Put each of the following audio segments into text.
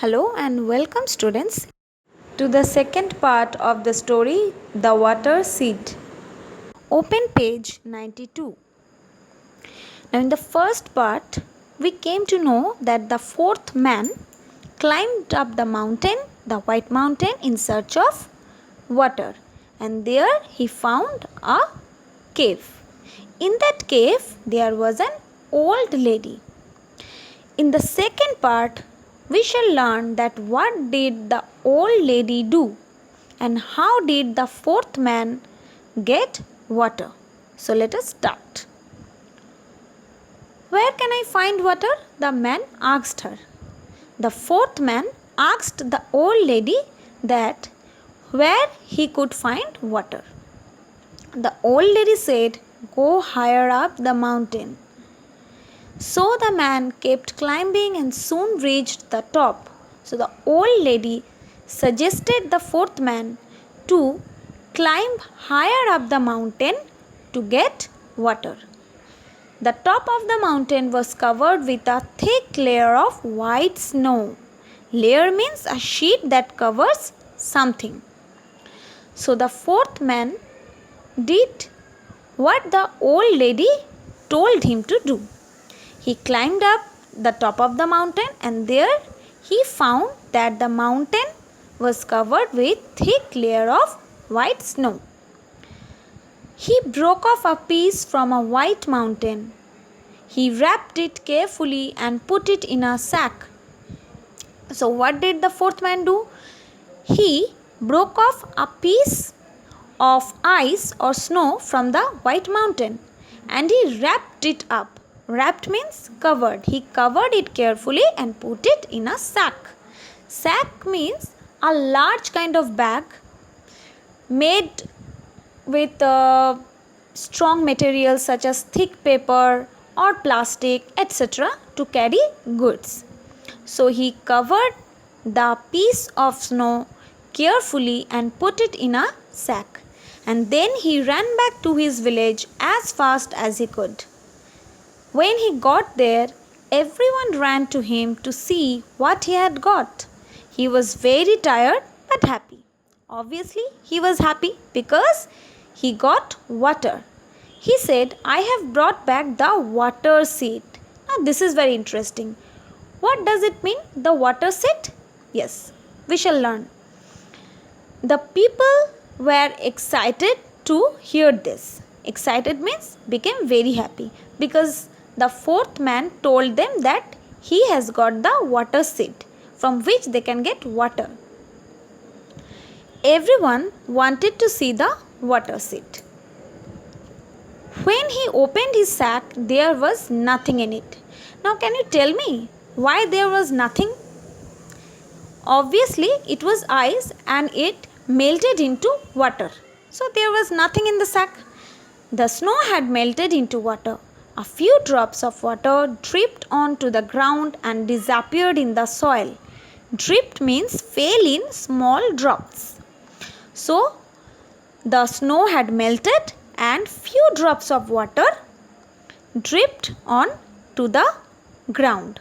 Hello and welcome students to the second part of the story The Water Seed. Open page 92. Now in the first part we came to know that the fourth man climbed up the mountain, the white mountain, in search of water, and there he found a cave. In that cave there was an old lady. In the second part we shall learn that what did the old lady do and how did the fourth man get water. So let us start. Where can I find water? The man asked her. The fourth man asked the old lady that where he could find water. The old lady said, "Go higher up the mountain." So the man kept climbing and soon reached the top. So the old lady suggested the fourth man to climb higher up the mountain to get water. The top of the mountain was covered with a thick layer of white snow. Layer means a sheet that covers something. So the fourth man did what the old lady told him to do. He climbed up the top of the mountain and there he found that the mountain was covered with thick layer of white snow. He broke off a piece from a white mountain. He wrapped it carefully and put it in a sack. So what did the fourth man do? He broke off a piece of ice or snow from the white mountain and he wrapped it up. Wrapped means covered. He covered it carefully and put it in a sack. Sack means a large kind of bag made with strong materials such as thick paper or plastic, etc. to carry goods. So he covered the piece of snow carefully and put it in a sack. And then he ran back to his village as fast as he could. When he got there, everyone ran to him to see what he had got. He was very tired but happy. Obviously, he was happy because he got water. He said, "I have brought back the water seed." Now, this is very interesting. What does it mean, the water seed? Yes, we shall learn. The people were excited to hear this. Excited means became very happy because the fourth man told them that he has got the water seed from which they can get water. Everyone wanted to see the water seed. When he opened his sack, there was nothing in it. Now can you tell me why there was nothing? Obviously it was ice and it melted into water. So there was nothing in the sack. The snow had melted into water. A few drops of water dripped onto the ground and disappeared in the soil. Dripped means fell in small drops. So the snow had melted and few drops of water dripped on to the ground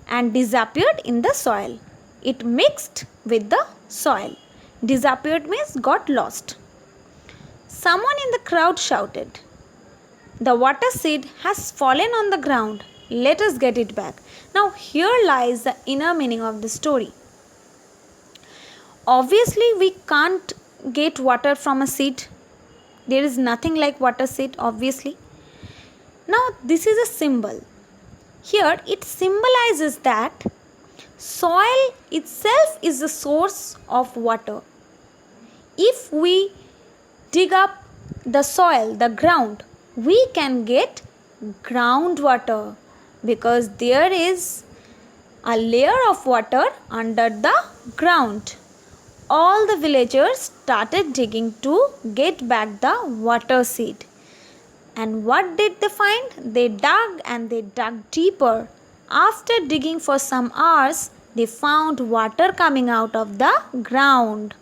and disappeared in the soil. It mixed with the soil. Disappeared means got lost. Someone in the crowd shouted, "The water seed has fallen on the ground. Let us get it back." Now here lies the inner meaning of the story. Obviously we can't get water from a seed. There is nothing like water seed, obviously. Now this is a symbol. Here it symbolizes that soil itself is the source of water. If we dig up the soil, the ground, we can get groundwater because there is a layer of water under the ground. All the villagers started digging to get back the water seed. And what did they find? They dug and they dug deeper. After digging for some hours, they found water coming out of the ground.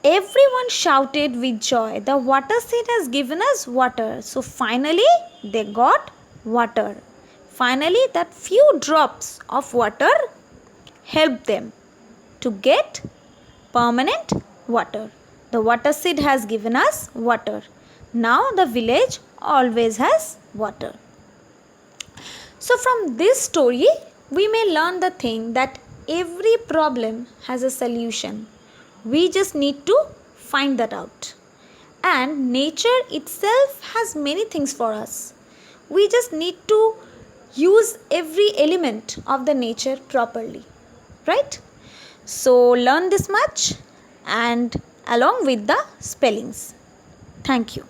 Everyone shouted with joy, "The water seed has given us water." So finally they got water. Finally that few drops of water helped them to get permanent water. The water seed has given us water. Now the village always has water. So from this story, we may learn the thing that every problem has a solution. We just need to find that out. And nature itself has many things for us. We just need to use every element of the nature properly. Right? So learn this much and along with the spellings. Thank you.